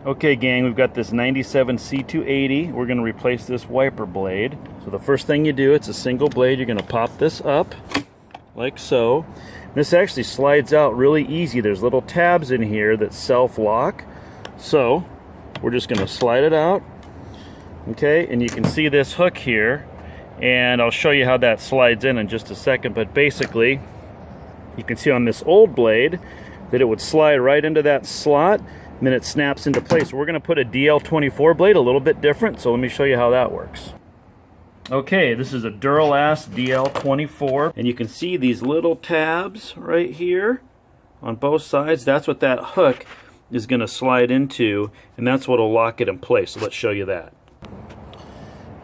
Okay gang, we've got this 97 C280. We're going to replace this wiper blade. So the first thing you do, it's a single blade. You're going to pop this up like so. This actually slides out really easy. There's little tabs in here that self-lock. So we're just going to slide it out. Okay, and you can see this hook here, and I'll show you how that slides in just a second. But basically, you can see on this old blade that it would slide right into that slot, and then it snaps into place. We're going to put a DL24 blade, a little bit different, so let me show you how that works. Okay, this is a Duralast DL24, and you can see these little tabs right here on both sides. That's what that hook is going to slide into, and that's what will lock it in place. So let's show you that.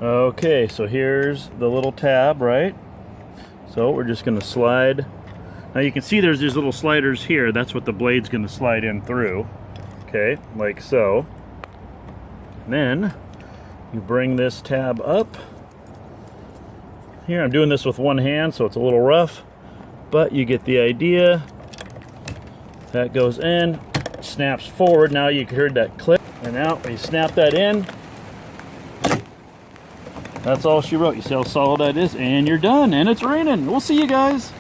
Okay, so here's the little tab, right? So we're just going to slide. Now you can see there's these little sliders here. That's what the blade's going to slide in through. Okay, like so. Then you bring this tab up. Here, I'm doing this with one hand, so it's a little rough, but you get the idea. That goes in, snaps forward. Now you heard that click, and now when you snap that in, that's all she wrote. You see how solid that is, and you're done, and it's raining. We'll see you guys.